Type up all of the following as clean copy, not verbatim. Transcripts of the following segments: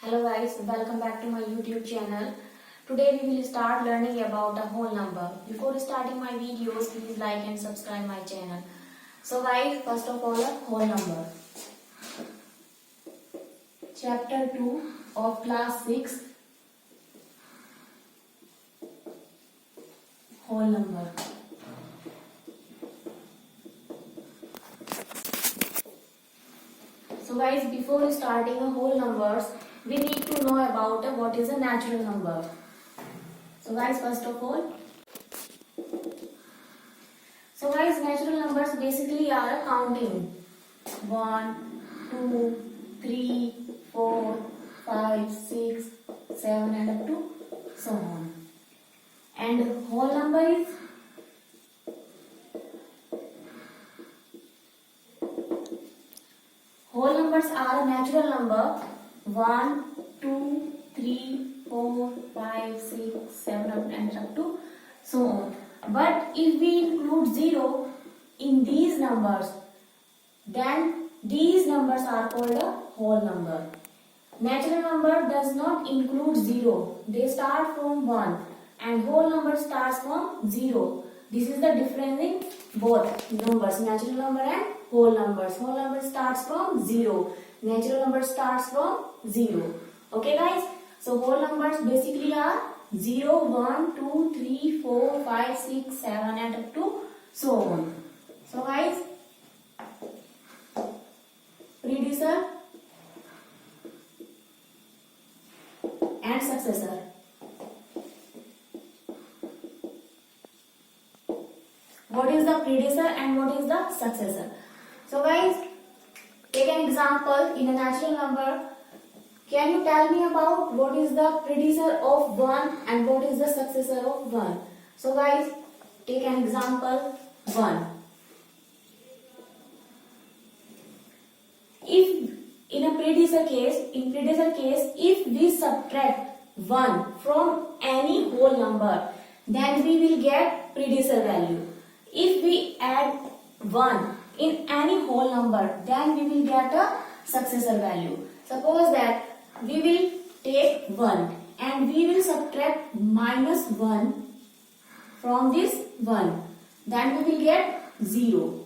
Hello guys, welcome back to my YouTube channel. Today we will start learning about a whole number. Before starting my videos, please like and subscribe my channel. So guys, first of all, a whole number. Chapter 2 of class 6, whole number. So guys, before starting a whole numbers, we need to know about what is a natural number. So guys, first of all, natural numbers basically are counting 1, 2, 3, 4, 5, 6, 7 and up to so on. And whole number is whole numbers are natural number 1, 2, 3, 4, 5, 6, 7 and up to so on. But if we include 0 in these numbers, then these numbers are called a whole number. Natural number does not include 0. They start from 1 and whole number starts from 0. This is the difference in both numbers, natural number and whole numbers. Whole number starts from 0. Natural number starts from 0. Okay guys? So whole numbers basically are 0, 1, 2, 3, 4, 5, 6, 7 and up to so on. So guys, predecessor and successor. What is the predecessor and what is the successor? So guys, take an example in a natural number. Can you tell me about what is the predecessor of 1 and what is the successor of 1? So guys, take an example 1. If in a predecessor case, if we subtract 1 from any whole number, then we will get predecessor value. If we add 1 in any whole number, then we will get a successor value. Suppose that we will take 1 and we will subtract minus 1 from this 1. Then we will get 0.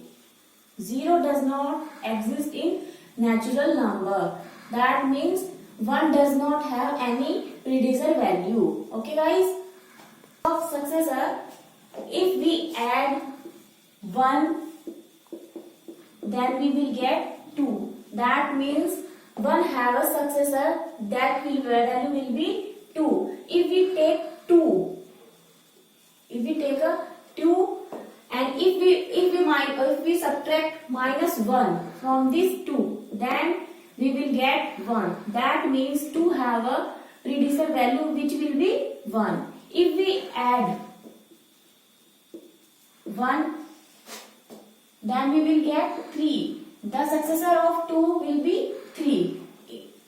0 does not exist in natural number. That means 1 does not have any predecessor value. Okay guys? Of successor, if we add 1, then we will get 2. That means 1 have a successor, that value will be 2. If we take a 2 and if we subtract minus 1 from this 2, then we will get 1. That means 2 have a predecessor value which will be 1. If we add 1, then we will get 3. The successor of 2 will be 3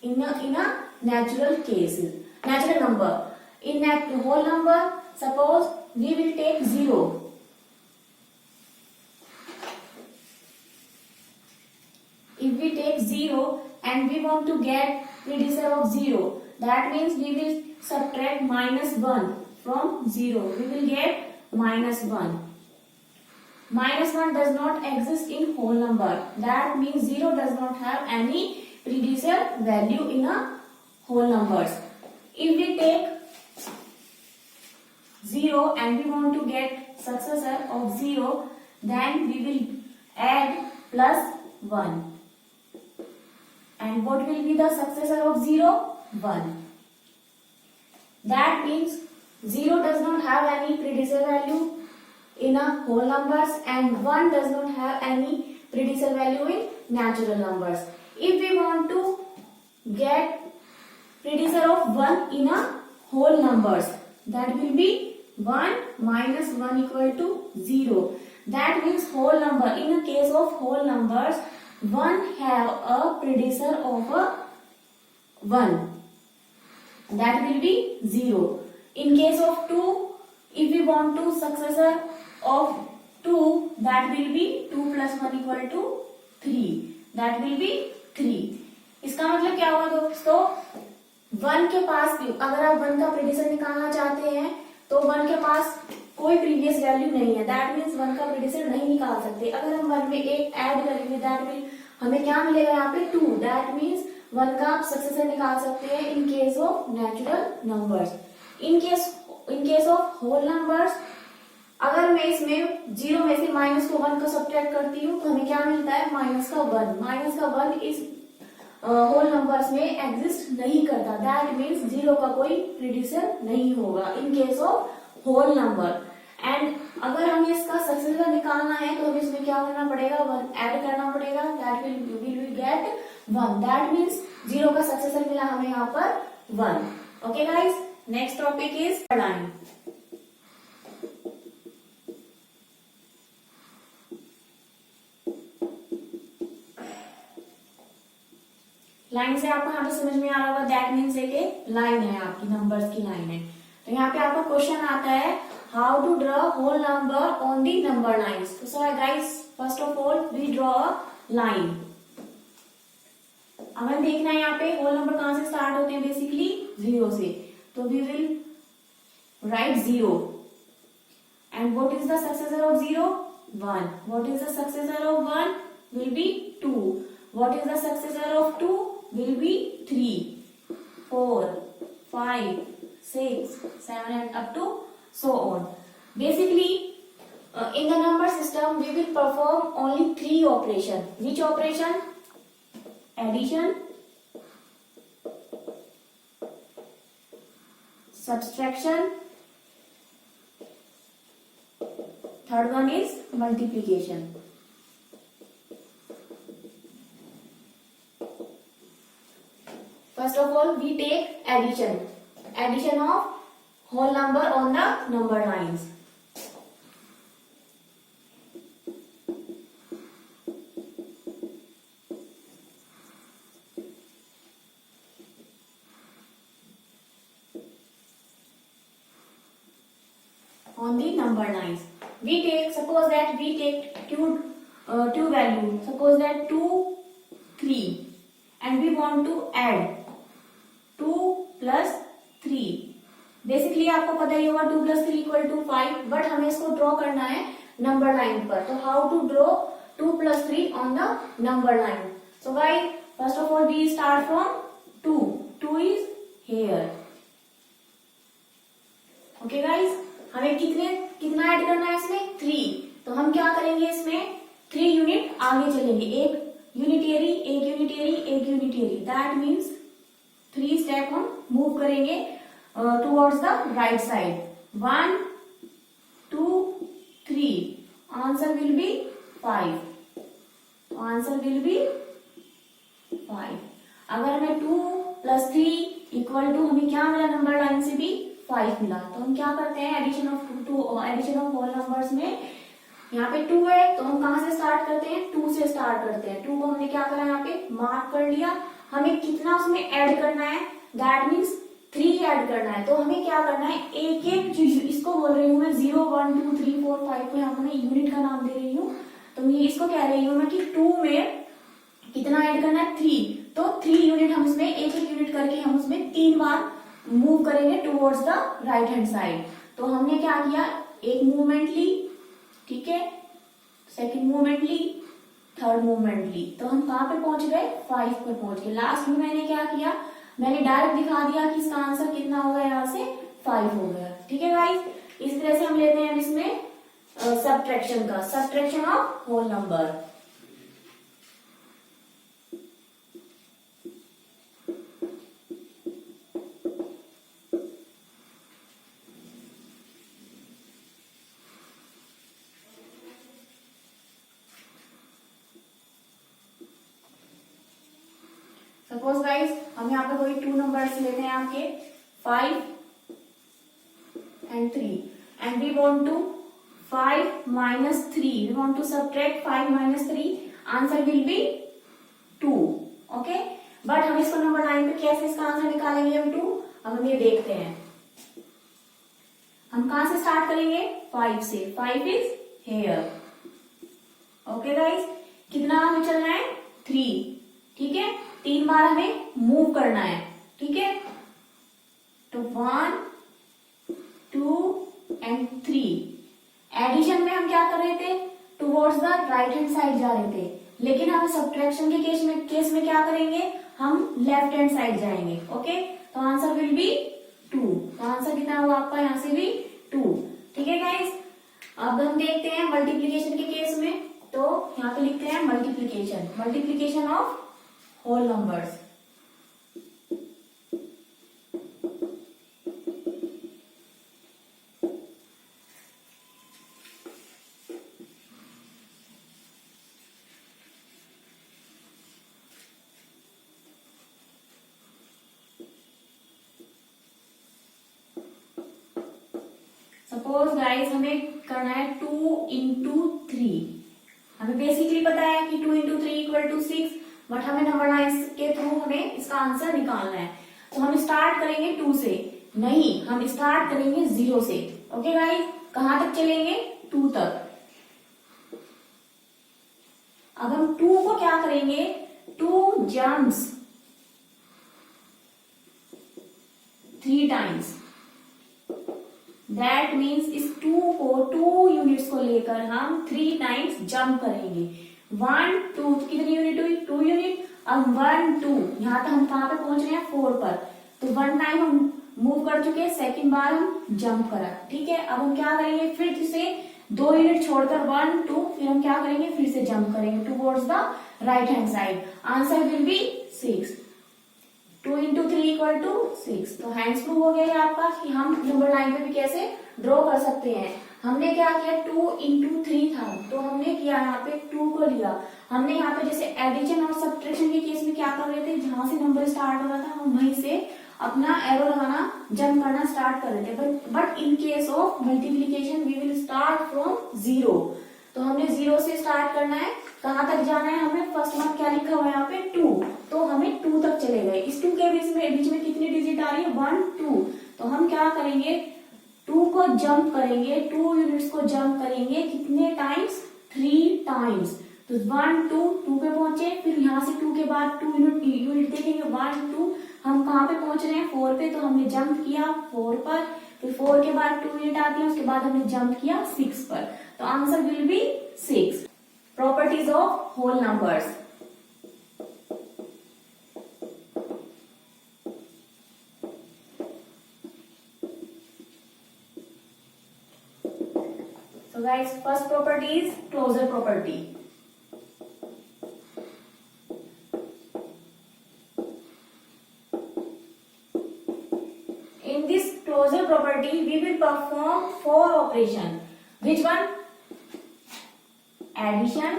in a natural number. In that whole number, suppose we will take 0. If we take 0 and we want to get predecessor of 0, that means we will subtract minus 1 from 0. We will get minus 1. Minus 1 does not exist in whole number. That means 0 does not have any predecessor value in a whole numbers. If we take 0 and we want to get successor of 0, then we will add plus 1. And what will be the successor of 0? 1. That means 0 does not have any predecessor value in a whole numbers and 1 does not have any predecessor value in natural numbers. If we want to get predecessor of 1 in a whole numbers, that will be 1 minus 1 equal to 0. That means whole number. In a case of whole numbers, 1 have a predecessor of a 1. That will be 0. In case of 2, if we want to successor of 2, that will be 2 plus 1 equal to 3. That will be 3. इसका मतलब क्या हुआ दोस्तों, one के पास भी, अगर आप one का प्रीडिसर निकालना चाहते हैं तो वन के पास कोई प्रीवियस वैल्यू नहीं है, दैट मीन्स वन का प्रीडिसर नहीं निकाल सकते। अगर हम वन में एक ऐड करेंगे दैट मीन हमें क्या मिलेगा यहाँ पे 2, दैट मीन्स वन का सक्सेसर निकाल सकते हैं in case of natural numbers. In case of whole numbers, अगर मैं इसमें 0 में से माइनस को 1 को सब्ट्रैक्ट करती हूँ तो हमें क्या मिलता है माइनस का 1। माइनस का 1 इस होल नंबर्स में एग्जिस्ट नहीं करता, दैट मीन्स 0 का कोई प्रीडिसर नहीं होगा in case of whole number. And अगर हमें इसका सक्सेसर निकालना है तो हमें इसमें क्या करना पड़ेगा 1 ऐड करना पड़ेगा, that will get 1, that means 0 का सक्सेसर मिला हमें यहाँ पर 1। Okay guys, next topic is line. Line से आपको यहाँ पे समझ में आ रहा होगा, दैट मीन्स एक लाइन है आपकी, नंबर्स की लाइन है। तो यहाँ पे आपका क्वेश्चन आता है how to draw whole number on the number lines. तो so guys first of all we draw line. अब हमें देखना है यहाँ पे होल नंबर कहां से स्टार्ट होते हैं, बेसिकली 0 से। तो we will write 0 and what is the successor of 0? 1। What is the successor of 1? Will be 2। What is the successor of 2? will be 3, 4, 5, 6, 7 and up to so on. Basically, in the number system, we will perform only 3 operation. Which operation? Addition, subtraction, third one is multiplication. First of all, we take addition of whole number on the number lines. On the number lines, we take, suppose that we take two value, suppose that 2, 3, and we want to add 2 plus 3। Basically आपको पता ही होगा 2 plus 3 equal to 5, but हमें इसको draw करना है number line पर। तो how to draw 2 plus 3 on the number line? So guys first of all we start from 2। 2 is here. Okay guys, हमें कितना ऐड करना है इसमें? 3। तो हम क्या करेंगे, इसमें 3 यूनिट आगे चलेंगे, एक यूनिटेरी, एक यूनिटेरी, एक यूनिटेरी, दैट मीन्स 3 स्टेप हम मूव करेंगे towards the right side. 1, 2, 3, answer will B 5। Answer will B 5। अगर हमें 2 plus 3 इक्वल टू हमें क्या मिला नंबर लाइन से भी 5 मिला, तो हम क्या करते हैं एडिशन ऑफ होल नंबर्स में यहाँ पे 2 है तो हम कहां से स्टार्ट करते हैं? 2 से स्टार्ट करते हैं। 2 को हमने क्या करा यहाँ पे मार्क कर लिया। हमें कितना उसमें ऐड करना है? दैट मीन्स 3 ऐड करना है। तो हमें क्या करना है, एक एक चीज, इसको बोल रही हूँ मैं 0, 1, 2, 3, 4, 5 को यहाँ पर मैं यूनिट का नाम दे रही हूँ। तो मैं इसको कह रही हूँ मैं कि 2 में कितना ऐड करना है? 3। तो 3 यूनिट हम इसमें एक एक यूनिट करके हम उसमें 3 बार मूव करेंगे towards the right hand side. तो हमने क्या किया, एक मूवमेंट ली, ठीक है, सेकेंड मूवमेंट ली, थर्ड मूवमेंट ली, तो हम कहां पे पहुंच गए? 5 पे पहुंच गए। लास्ट में मैंने क्या किया, मैंने डायरेक्ट दिखा दिया कि इसका आंसर कितना होगा, यहाँ से 5 हो गया। ठीक है गाइस, इस तरह से हम लेते हैं इसमें सब्ट्रैक्शन का, subtraction of whole number. Suppose guys हम यहाँ पे कोई 2 नंबर्स लेते हैं आपके 5 and 3 and we want to 5 minus 3, we want to subtract 5 minus 3, answer will be 2। Okay, but हम इसको नंबर लाइन पे कैसे इसका आंसर निकालेंगे हम 2, अब हम ये देखते हैं। हम कहां से स्टार्ट करेंगे? 5 से। 5 इज हेयर। ओके गाइस, कितना हमें चलना है? 3। ठीक है, 3 बार हमें मूव करना है। ठीक है, तो 1 2 एंड 3। एडिशन में हम क्या कर रहे थे, towards the right hand side जा रहे थे, लेकिन हम सब्ट्रैक्शन के केस में क्या करेंगे, हम लेफ्ट हैंड साइड जाएंगे। ओके, तो आंसर विल बी 2। तो आंसर कितना हुआ आपका, यहां से भी 2। ठीक है गाइस, अब हम देखते हैं मल्टीप्लीकेशन के केस में। तो यहाँ पे लिखते हैं multiplication of whole numbers. Suppose guys हमें करना है 2 इंटू 3। हमें बेसिकली पता है कि 2 इंटू 3 इक्वल टू 6, बट हमें नंबर लाइन के थ्रू हमें इसका आंसर निकालना है। तो हम स्टार्ट करेंगे 2 से, नहीं हम स्टार्ट करेंगे 0 से। ओके गाइस, कहां तक चलेंगे, 2 तक। अब हम 2 को क्या करेंगे, 2 जम्प्स 3 टाइम्स। दैट मीन्स इस 2 यूनिट्स को लेकर हम 3 टाइम्स जंप करेंगे। 1 2, कितनी यूनिट हुई, 2 यूनिट। अब 1 2, यहाँ पे हम कहां पे पहुंच रहे हैं, 4 पर। तो 1 टाइम हम मूव कर चुके हैं, सेकंड बार हम जंप करा। ठीक है, अब हम क्या करेंगे, फिर से 2 यूनिट छोड़कर 1 2, फिर हम क्या करेंगे, फिर से जंप करेंगे towards the right hand side. Answer will be 6। 2 into 3 equal to 6। तो हैंड्स प्रूव हो गया आपका कि हम नंबर लाइन पे भी कैसे ड्रॉ कर सकते हैं। हमने क्या किया, 2 इंटू 3 था, तो हमने किया यहाँ पे 2 को लिया। हमने यहाँ पे जैसे एडिशन और सब्ट्रैक्शन के केस में क्या कर रहे थे, जहां से नंबर स्टार्ट हो रहा था हम वहीं से अपना एरो लगाना, जंप करना स्टार्ट कर रहे थे। But in case of multiplication we will start from 0। तो हमने 0 से स्टार्ट करना है। कहां तक जाना है हमें, फर्स्ट वन क्या लिखा हुआ है यहाँ पे 2, तो हमें 2 तक चले गए। इस 2 के बीच में कितनी डिजिट आ रही है, 1 2। तो हम क्या करेंगे, 2 को जंप करेंगे, 2 यूनिट्स को जंप करेंगे, कितने टाइम्स, 3 टाइम्स। तो 1 2 2 पे पहुंचे, फिर यहाँ से 2 के बाद 2 यूनिट देखेंगे, 1 2। हम कहाँ पे पहुंच रहे हैं, 4 पे। तो हमने जंप किया 4 पर, फिर 4 के बाद 2 यूनिट आती है, उसके बाद हमने जंप किया 6 पर। तो answer will be 6। Properties of whole numbers. So guys, first property is closure property. In this closure property, we will perform 4 operations. Which one? Addition,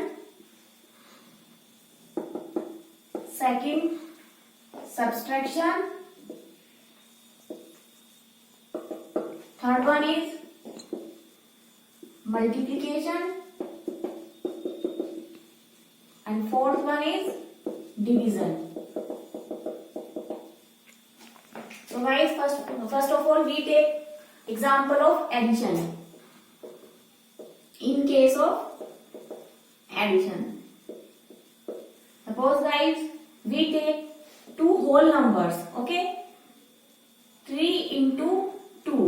second subtraction, third one is multiplication, and fourth one is division. So guys, first of all we take example of addition. In case of addition, suppose guys we take 2 whole numbers. Okay, 3 into 2.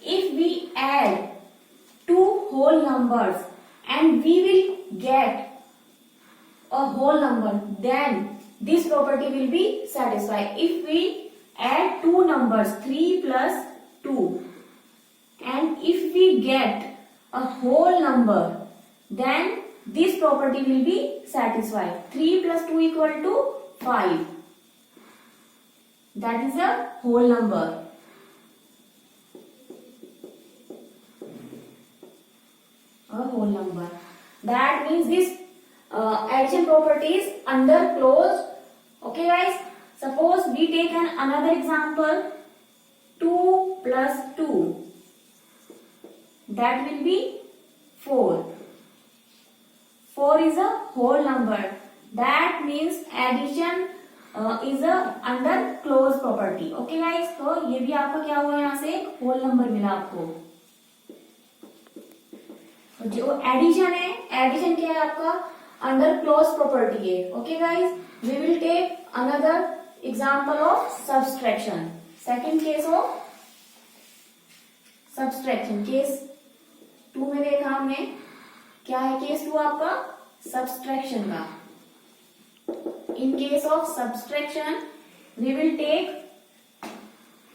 If we add 2 whole numbers and we will get a whole number, then this property will be satisfied. If we add 2 numbers, 3 plus 2, and if we get a whole number, then this property will be satisfied. 3 plus 2 equal to 5. That is a whole number. A whole number. That means this addition property is under closed. Okay guys, suppose we take another example, 2 plus 2. That will be 4. 4 is a whole number. That means addition is a under closed property. Okay guys, तो ये भी आपका क्या हुआ, यहाँ से एक whole number मिला आपको। तो जो एडिशन है, एडिशन क्या है आपका, अंडर क्लोज प्रॉपर्टी है। Okay guys, we will take another example of subtraction. Second case of subtraction, case 2 में देखा हमने, क्या है केस 2 आपका सब्सट्रैक्शन का। In case of subtraction we will take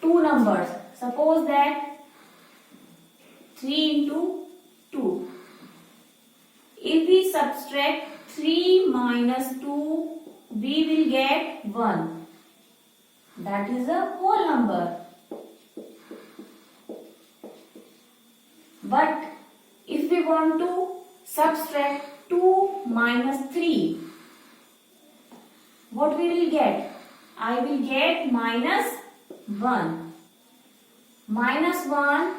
2 numbers, suppose that 3 into 2. If we subtract 3 minus 2, we will get 1. That is a whole number. But if we want to subtract 2 minus 3, what we will get? I will get minus 1. Minus 1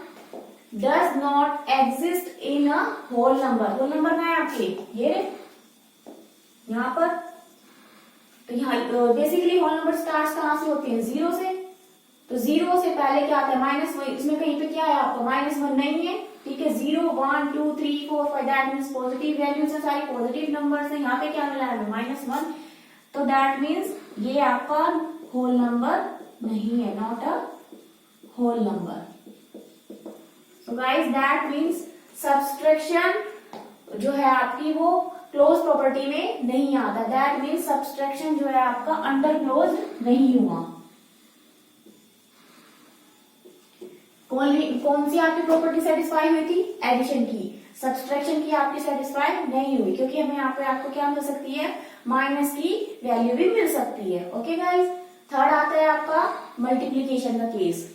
does not exist in a whole number. whole number क्या है आपके, ये यहाँ पर, तो यहाँ basically whole number start कहाँ से होते हैं, 0 से। तो 0 से पहले क्या आता है, -1। इसमें कहीं पे क्या है आपका -1 नहीं है, ठीक है। 0 1 2 3 4 5 दैट मीन्स पॉजिटिव वैल्यूज है, सारी पॉजिटिव नंबर्स है। यहाँ पे क्या मिला है, -1, तो दैट मीन्स ये आपका होल नंबर नहीं है, not a whole number. So guys, that means subtraction जो है आपकी वो क्लोज प्रॉपर्टी में नहीं आता। That means subtraction जो है आपका अंडर क्लोज नहीं हुआ। कौन सी आपकी प्रॉपर्टी सेटिस्फाई हुई थी, एडिशन की। सब्सट्रैक्शन की आपकी सेटिस्फाई नहीं हुई, क्योंकि हमें यहाँ पे आपको क्या मिल सकती है, माइनस की वैल्यू भी मिल सकती है। ओके गाइज, थर्ड आता है आपका मल्टीप्लीकेशन का केस।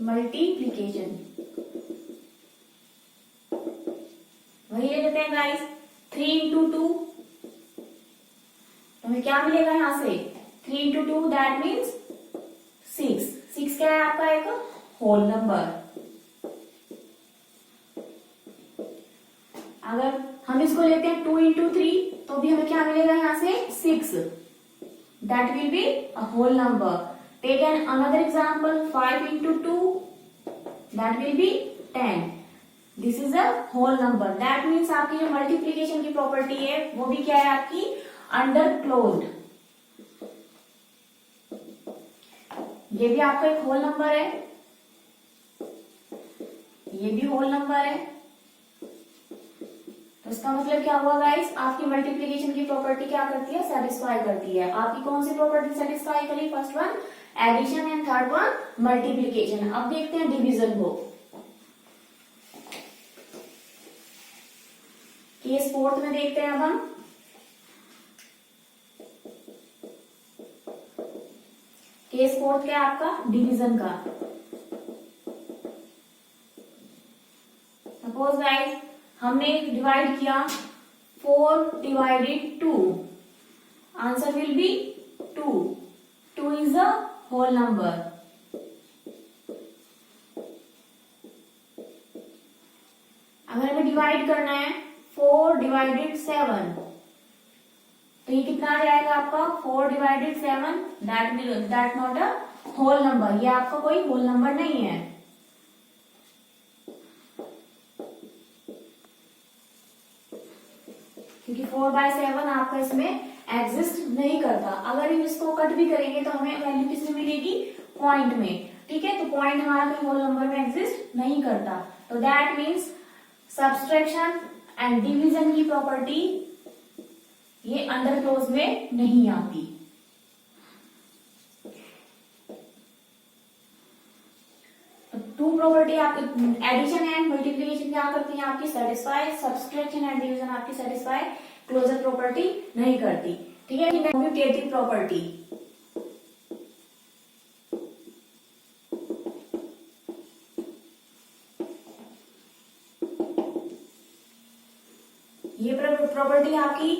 मल्टीप्लीकेशन वही ले लेते हैं गाइस, 3 into 2, तो हमें क्या मिलेगा यहाँ से, 3 into 2 दैट मीन्स 6। 6 क्या है आपका एक होल नंबर। अगर हम इसको लेते हैं 2 into 3, तो भी हमें क्या मिलेगा यहाँ से, 6, that will be a whole number. Take another example, 5 into 2, that will be 10. This is a whole number. That means आपकी जो मल्टीप्लीकेशन की प्रॉपर्टी है वो भी क्या है आपकी, अंडर क्लोज्ड। ये भी आपका एक होल नंबर है, ये भी होल नंबर है। तो इसका मतलब क्या हुआ गाइस, आपकी मल्टीप्लीकेशन की प्रॉपर्टी क्या करती है, सेटिस्फाई करती है। आपकी कौन सी प्रॉपर्टी सेटिस्फाई करी, first one addition and third one multiplication. अब देखते हैं डिवीजन को। केस 4 में देखते हैं अब हम। केस 4 क्या है आपका, डिवीजन का। सपोज गाइस हमने डिवाइड किया 4 divided 2, answer will be 2। 2 is a whole number. अगर हमें डिवाइड करना है 4 डिवाइडेड 7, तो ये कितना आ जाएगा आपका, 4 divided 7, that not a whole number. ये आपका कोई होल नंबर नहीं है। क्योंकि 4/7 आपका इसमें एग्जिस्ट नहीं करता। अगर हम इसको कट भी करेंगे तो हमें वैल्यू किसमें मिलेगी, पॉइंट में, ठीक है। तो पॉइंट हमारा कोई होल नंबर में एग्जिस्ट नहीं करता। तो that means subtraction and division की प्रॉपर्टी ये अंडर क्लोज में नहीं आती। टू प्रॉपर्टी आपकी एडिशन एंड मल्टीप्लीकेशन क्या करती है आपकी, सेटिस्फाई। सब्सट्रैक्शन एंड डिवीजन आपकी सेटिस्फाई, क्लोजर प्रॉपर्टी नहीं करती, ठीक है। कम्यूटेटिव प्रॉपर्टी, ये प्रॉपर्टी आपकी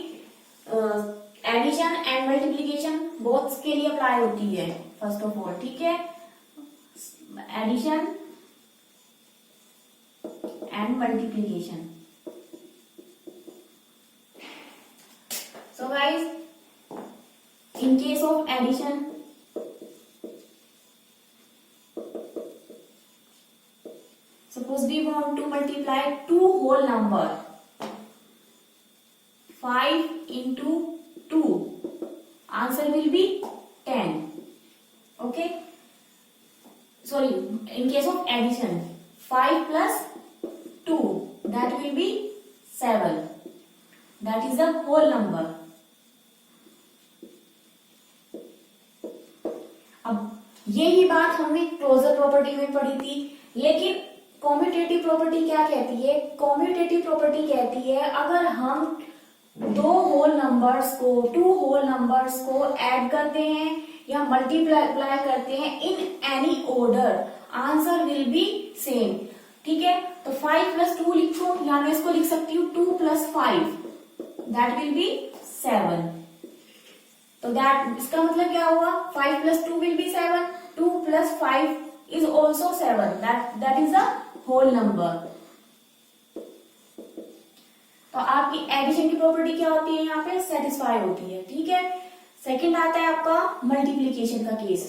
एडिशन एंड मल्टीप्लीकेशन बोथ के लिए अप्लाई होती है फर्स्ट ऑफ ऑल, ठीक है। Addition and multiplication. So guys, in case of addition, suppose we want to multiply two whole number, 5 into 2, answer will be 10. Okay, sorry, in case of addition, 5 plus 2, that will be 7. That is the whole number. अब यही बात हमने closure property में पढ़ी थी, लेकिन commutative property क्या कहती है? कॉम्यूटेटिव प्रॉपर्टी कहती है अगर हम टू होल नंबर्स को ऐड करते हैं या मल्टीप्लाई करते हैं in any order, answer will be same. ठीक है, तो 5 प्लस 2 लिखो, या मैं इसको लिख सकती हूँ 2 प्लस 5, दैट विल बी 7. तो दैट इसका मतलब क्या हुआ? 5 plus 2 will be 7, 2 plus 5 is also 7, that is a whole number. तो आपकी एडिशन की प्रॉपर्टी क्या होती है? यहाँ पे सेटिस्फाई होती है. ठीक है, सेकंड आता है आपका मल्टीप्लीकेशन का केस.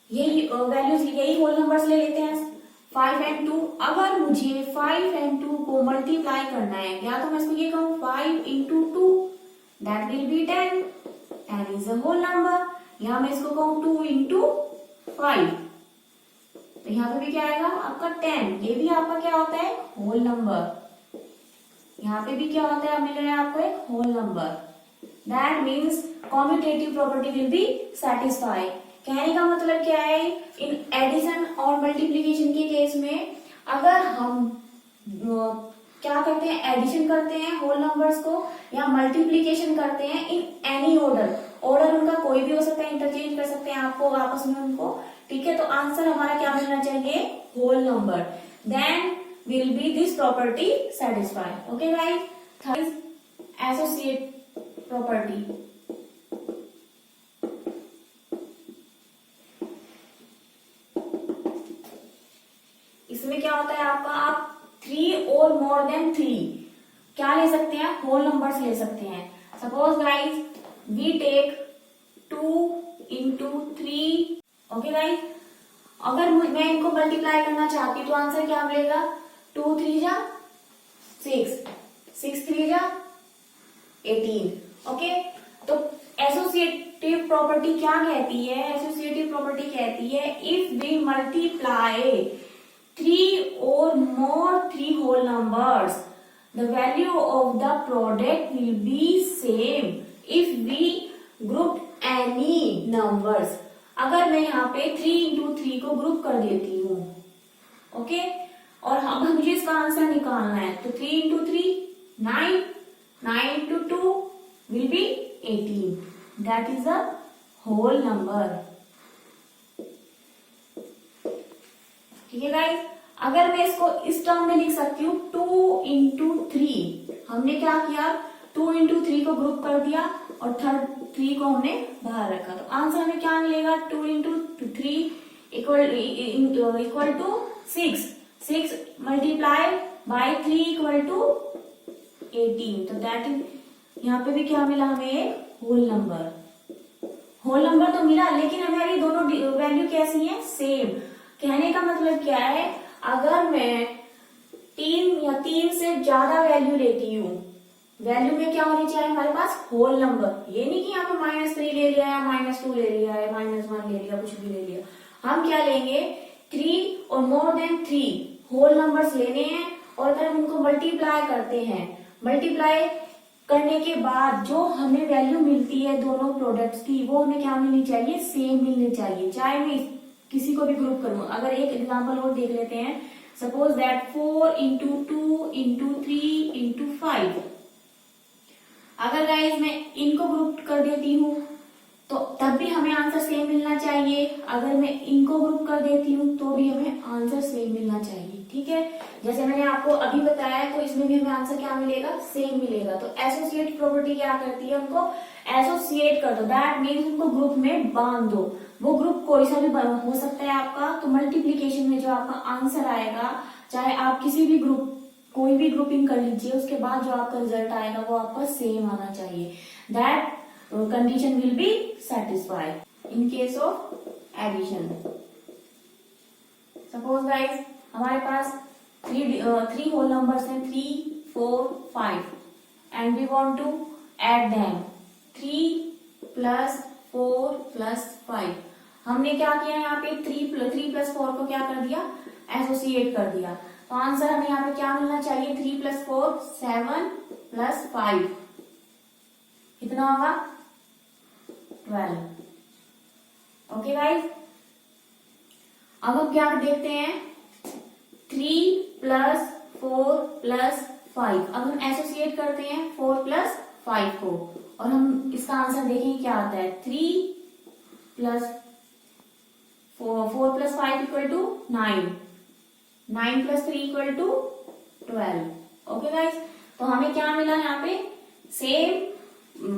यही वैल्यूज, यही होल नंबर्स ले लेते हैं 5 and 2. अगर मुझे 5 and 2 को मल्टीप्लाई करना है, या तो मैं इसको ये कहूँ 5 into 2, that will be 10. 10 is a whole number. या मैं इसको कहूँ 2 into 5, तो यहाँ पे भी क्या आएगा आपका 10. ये भी आपका क्या होता है? Whole number. यहाँ पे भी क्या होता है? मिल रहा है आपको एक whole number. That means commutative property will be satisfy. कहने का मतलब क्या है? इन एडिशन और मल्टीप्लीकेशन के केस में अगर हम क्या करते हैं? एडिशन करते हैं होल नंबर्स को या मल्टीप्लीकेशन करते हैं इन एनी ऑर्डर, उनका कोई भी हो सकता है, इंटरचेंज कर सकते हैं आपको आपस में उनको. ठीक है, तो आंसर हमारा क्या मिलना चाहिए? Whole number. Then will be this property satisfy. Okay guys, third is associate property. इसमें क्या होता है आपका? आप 3 और मोर देन 3 क्या ले सकते हैं? होल नंबर्स ले सकते हैं. Suppose guys we take 2 into 3. Okay guys, अगर मैं इनको मल्टीप्लाई करना चाहती हूँ तो आंसर क्या मिलेगा? 2 3 जा 6, 6 3 जा 18. ओके, तो एसोसिएटिव प्रॉपर्टी क्या कहती है? एसोसिएटिव प्रॉपर्टी कहती है if we multiply 3 or more 3 whole numbers, the value of the product will be same if we group any numbers. अगर मैं यहाँ पे 3 into 3 को ग्रुप कर देती हूँ, ओके, और अगर मुझे इसका आंसर निकालना है तो 3 into 3 9, 9 into 2 will be 18. That is a whole number. ठीक है गाइस, अगर मैं इसको इस टर्म में लिख सकती हूँ 2 into 3. हमने क्या किया? 2 into 3 को ग्रुप कर दिया और थर्ड 3 को हमने बाहर रखा, तो आंसर हमें क्या मिलेगा? 2 into 3 equal to 6. 6 multiply by 3 equal to 18. तो दैट इज, यहाँ पे भी क्या मिला हमें? Whole number. होल नंबर तो मिला, लेकिन हमारी दोनों वैल्यू कैसी है? सेम. कहने का मतलब क्या है? अगर मैं 3 या 3 से ज्यादा वैल्यू लेती हूँ, वैल्यू में क्या होनी चाहिए हमारे पास? Whole number. ये नहीं कि यहाँ पे -3 ले लिया है, -2 ले लिया है, -1 ले लिया, कुछ भी ले लिया. हम क्या लेंगे? 3 और मोर देन 3 होल नंबर्स लेने हैं, और अगर हम उनको मल्टीप्लाई करते हैं, मल्टीप्लाई करने के बाद जो हमें वैल्यू मिलती है दोनों प्रोडक्ट्स की, वो हमें क्या मिलनी चाहिए? सेम मिलनी चाहिए, चाहे मैं किसी को भी ग्रुप करूं. अगर एक एग्जांपल और देख लेते हैं. Suppose that 4 into 2 into 3 into 5. अगर गाइज मैं इनको ग्रुप कर देती हूँ तो तब भी हमें आंसर सेम मिलना चाहिए. अगर मैं इनको ग्रुप कर देती हूँ तो भी हमें आंसर सेम मिलना चाहिए. ठीक है, जैसे मैंने आपको अभी बताया, तो इसमें भी हमें आंसर क्या मिलेगा? सेम मिलेगा. तो एसोसिएट प्रॉपर्टी क्या करती है? उनको एसोसिएट कर दो. दैट मीन्स उनको ग्रुप में बांध दो. वो ग्रुप कोई सा भी हो सकता है आपका. तो मल्टीप्लीकेशन में जो आपका आंसर आएगा, चाहे आप किसी भी ग्रुप, कोई भी ग्रुपिंग कर लीजिए, उसके बाद जो आपका रिजल्ट आएगा वो आपका सेम आना चाहिए. That condition will be satisfied in case of addition. Suppose guys हमारे पास थ्री होल नंबर्स हैं 3, 4, 5 and we want to add them 3 plus 4 plus 5। हमने क्या किया यहाँ पे 3 प्लस 4 को क्या कर दिया, एसोसिएट कर दिया। तो आंसर हमें यहाँ पे क्या मिलना चाहिए, 3 प्लस 4 7 प्लस 5 कितना होगा 12। ओके गाइस, अब हम क्या देखते हैं 3 प्लस 4 प्लस 5। अब हम एसोसिएट करते हैं 4 प्लस 5 को और हम इसका आंसर देखेंगे क्या आता है। 3 plus 4 plus 5 equal to 9, 9 plus 3 equal to 12। Okay guys, तो हमें क्या मिला यहाँ पे, सेम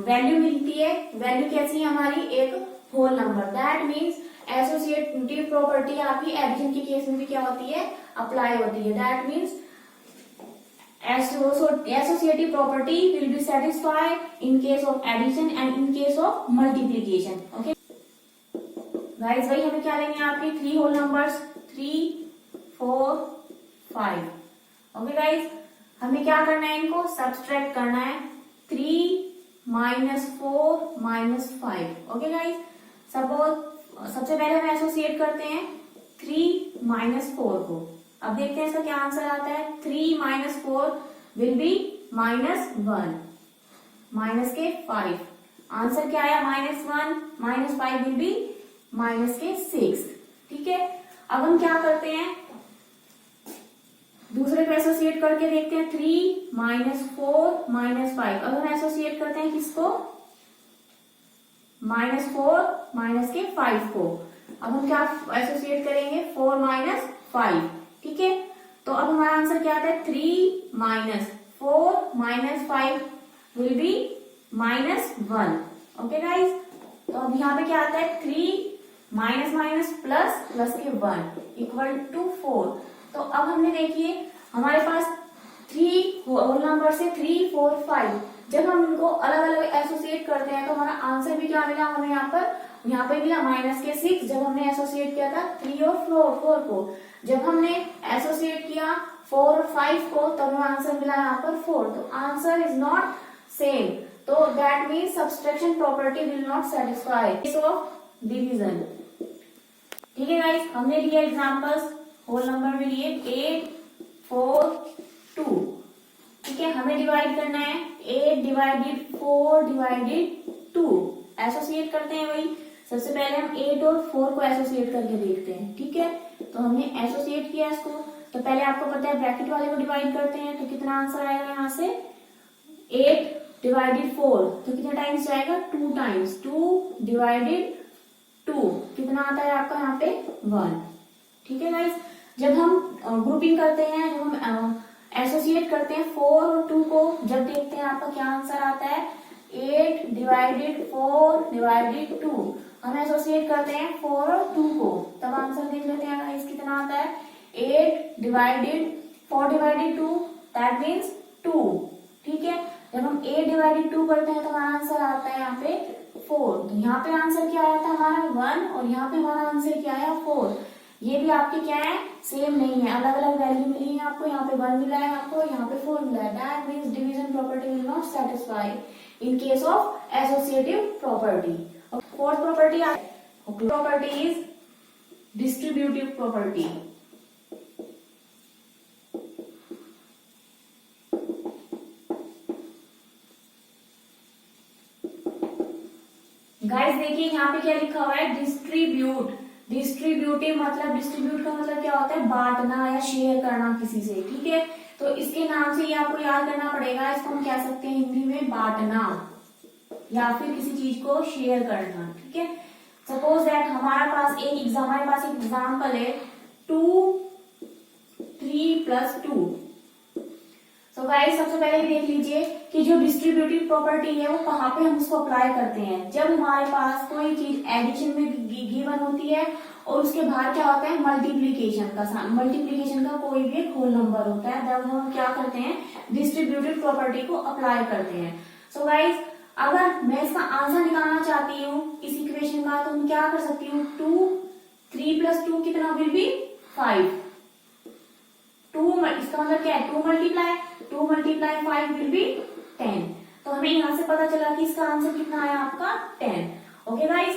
वैल्यू मिलती है। वैल्यू कैसी है हमारी, एक whole number. That means associative property आपकी एडिशन के केस में भी क्या होती है, अप्लाई होती है। That means associative property will be satisfied in case of addition and in case of multiplication. Okay guys, वही हमें क्या लेंगे आपके 3 होल नंबर्स 3, 4, 5। ओके गाइज, हमें क्या करना है, इनको सब्सट्रैक्ट करना है 3 minus 4 minus 5। Okay guys, suppose सबसे पहले हम एसोसिएट करते हैं 3 माइनस 4 को। अब देखते हैं इसका क्या आंसर आता है। 3 माइनस 4 विल बी -1 माइनस के 5। आंसर क्या आया, -1 माइनस 5 विल बी -6। ठीक है, अब हम क्या करते हैं, दूसरे को एसोसिएट करके देखते हैं 3 माइनस 4 माइनस 5। अब हम एसोसिएट करते हैं किसको, -4 माइनस के 5 को। अब हम क्या एसोसिएट करेंगे 4 माइनस 5। ठीक है, तो अब हमारा आंसर क्या आता है, 3 minus 4 minus 5 will be -1। Okay guys, तो अब यहाँ पे क्या आता है 3 माइनस माइनस प्लस प्लस के 1 इक्वल टू 4। तो अब हमने देखिए हमारे पास 3 होल नंबर से 3, 4, 5 जब हम इनको अलग अलग एसोसिएट करते हैं तो हमारा आंसर भी क्या मिला हमें, यहाँ पे मिला -6। जब हमने एसोसिएट किया था 3 और 4 को, जब हमने एसोसिएट किया 4 और 5 को, तब हमें आंसर मिला यहाँ पर 4। तो आंसर इज नॉट सेम, तो that means subtraction property will not satisfy case of division. ठीक है गाइस, हमने लिए एग्जांपल्स होल नंबर में लिए 8, 4, 2। ठीक है, हमें डिवाइड करना है 8 डिवाइडेड 4 डिवाइडेड 2। एसोसिएट करते हैं वही, सबसे पहले हम 8 और 4 को एसोसिएट करके देखते हैं। ठीक है, तो हमने एसोसिएट किया इसको, तो पहले आपको पता है ब्रैकेट वाले को डिवाइड करते हैं, तो कितना आंसर आएगा यहाँ से 8 डिवाइडेड 4, तो कितने टाइम्स जाएगा 2 टाइम्स। 2 डिवाइडेड 2 कितना आता है आपका यहाँ पे 1। ठीक है गाइस, जब हम ग्रुपिंग करते हैं, जब हम एसोसिएट करते हैं 4 और 2 को, जब देखते हैं आपका क्या आंसर आता है 8 डिवाइडेड 4 डिवाइडेड 2। हम एसोसिएट करते हैं 4 और 2 को, तब आंसर देख लेते हैं गाइस कितना आता है 8 डिवाइडेड 4 डिवाइडेड 2 दैट मीन्स 2। ठीक है, जब हम 8 डिवाइडेड 2 करते हैं तो हमारा आंसर आता है यहाँ पे 4। तो यहाँ पे आंसर क्या आया था हमारा 1 और यहाँ पे हमारा आंसर क्या आया 4। ये भी आपके क्या है, सेम नहीं है, अलग अलग वैल्यू मिली है आपको। यहाँ पे 1 मिला है आपको, यहाँ पे 4 मिला है। That means division property will not satisfy in case of associative property. Fourth property is distributive property. Guys देखिए यहाँ पे क्या लिखा हुआ है, डिस्ट्रीब्यूट। डिस्ट्रीब्यूटिव मतलब, डिस्ट्रीब्यूट का मतलब क्या होता है, बांटना या शेयर करना किसी से। ठीक है, तो इसके नाम से ये आपको याद करना पड़ेगा। इसको हम कह सकते हैं हिंदी में बांटना या फिर किसी चीज को शेयर करना। ठीक है, सपोज दैट हमारे पास एक एग्जाम्पल है 2, 3 प्लस 2। सो गाइस सबसे पहले देख लीजिए कि जो डिस्ट्रीब्यूटिव प्रॉपर्टी है वो कहाँ पे हम उसको अप्लाई करते हैं। जब हमारे पास कोई चीज एडिशन में गिवन होती है और उसके बाहर क्या होता है मल्टीप्लीकेशन का कोई भी एक होल नंबर होता है, तब हम क्या करते हैं डिस्ट्रीब्यूटिव प्रॉपर्टी को अप्लाई करते हैं। सो गाइस अगर मैं इसका आंसर निकालना चाहती हूँ इस इक्वेशन का, तो मैं क्या कर सकती हूँ 2, 3 प्लस 2 कितना विल बी 5। इसका मतलब क्या है, 2 मल्टीप्लाई 5 विल बी 10। तो हमें यहाँ से पता चला कि इसका आंसर कितना आया आपका 10। ओके गाइस,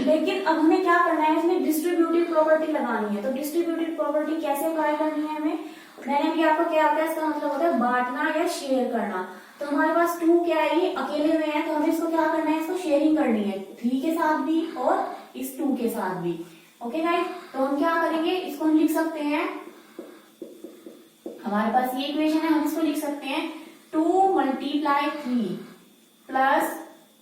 लेकिन अब हमें क्या करना है, इसमें डिस्ट्रीब्यूटिव प्रॉपर्टी लगानी है। तो डिस्ट्रीब्यूटिव प्रॉपर्टी कैसे अप्लाई करनी है हमें, मैंने भी आपको क्या बताया, इसका मतलब होता है बांटना या शेयर करना। तो हमारे पास 2 क्या है, ये अकेले में है, तो हमें इसको क्या करना है, इसको शेयरिंग करनी है 3 के साथ भी और इस 2 के साथ भी। ओके गाइस, तो हम क्या करेंगे, इसको हम लिख सकते हैं, हमारे पास ये इक्वेशन है, हम इसको लिख सकते हैं 2 मल्टीप्लाई 3 प्लस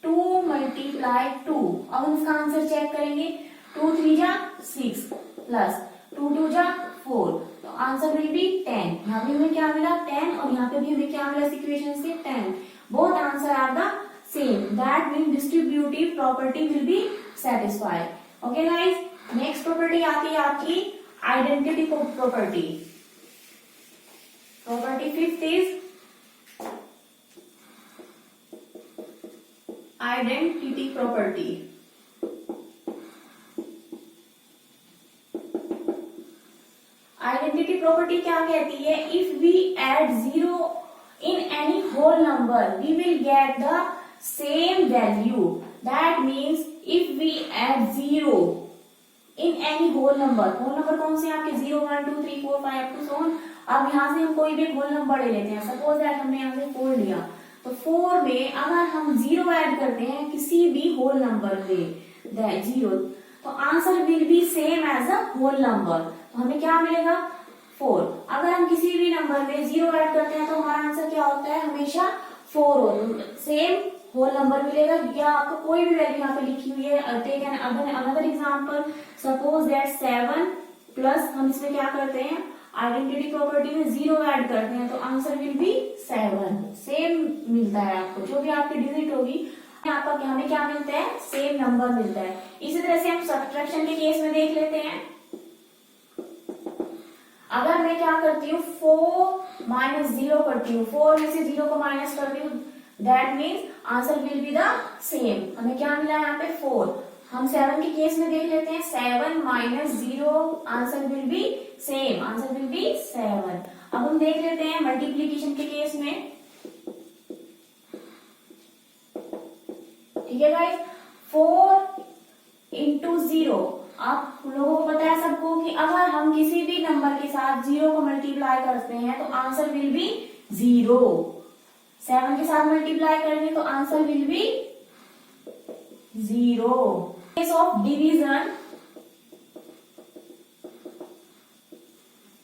2 मल्टीप्लाई 2। अब हम इसका आंसर चेक करेंगे, 2 3 जा 6 प्लस 2 2 जा 4, तो आंसर विल बी 10। यहाँ पे हमें क्या मिला 10 और यहाँ पे भी हमें क्या मिला इस इक्वेशन से 10। Both answer are the same, that mean distributive property will be satisfied. Okay guys, next property आती है आपकी identity property. Property 5th is identity property. Identity property क्या कहती है, if we add 0 in any whole number we will get the same value. That means if we add 0 in any whole number कौन से आपके 0 1 2 3 4 5 up to so on। अब यहाँ से हम कोई भी होल नंबर ले लेते हैं, सपोज दैट हमने यहाँ से 4 लिया, तो 4 में अगर हम 0 ऐड करते हैं किसी भी होल नंबर पे 0, तो answer will be same as a whole number. तो हमें क्या मिलेगा 4। अगर हम किसी भी नंबर में 0 ऐड करते हैं तो हमारा आंसर क्या होता है, हमेशा 4 हो, सेम होल नंबर मिलेगा। या आपको कोई भी वैल्यू यहाँ पे लिखी हुई है, take an another example, suppose that 7 प्लस हम इसमें क्या करते हैं, आइडेंटिटी प्रॉपर्टी में 0 ऐड करते हैं, तो आंसर विल बी 7। सेम मिलता है आपको, जो भी आपकी डिजिट होगी आपका हमें क्या मिलता है, सेम नंबर मिलता है। इसी तरह से हम सब्ट्रैक्शन के केस में देख लेते हैं। अगर मैं क्या करती हूँ 4 माइनस 0 करती हूँ, 4 में से 0 को माइनस करती हूँ, that means answer will be the same. हमें क्या मिला यहाँ पे 4। हम 7 के केस में देख लेते हैं, 7 minus 0 answer will be same, answer will be 7। अब हम देख लेते हैं मल्टीप्लीकेशन के केस में। ठीक है गाइस, 4 इंटू 0, आप लोगों को पता है सबको कि अगर हम किसी भी नंबर के साथ 0 को मल्टीप्लाई करते हैं तो आंसर विल बी 0। 7 के साथ मल्टीप्लाई करेंगे तो answer will B 0। Case of division,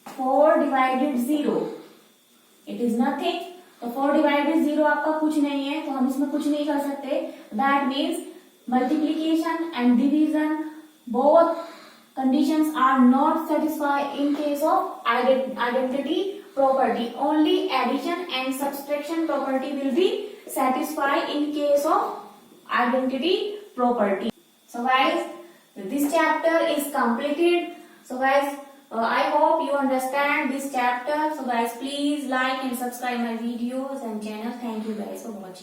4 divided 0 it is nothing. तो 4 डिवाइडेड 0 आपका कुछ नहीं है, तो हम इसमें कुछ नहीं कर सकते। That means multiplication and division both conditions are not satisfied in case of identity property. Only addition and subtraction property will be satisfied in case of identity property. So guys, this chapter is completed. So guys, I hope you understand this chapter. So guys, please like and subscribe my videos and channel. Thank you guys for watching.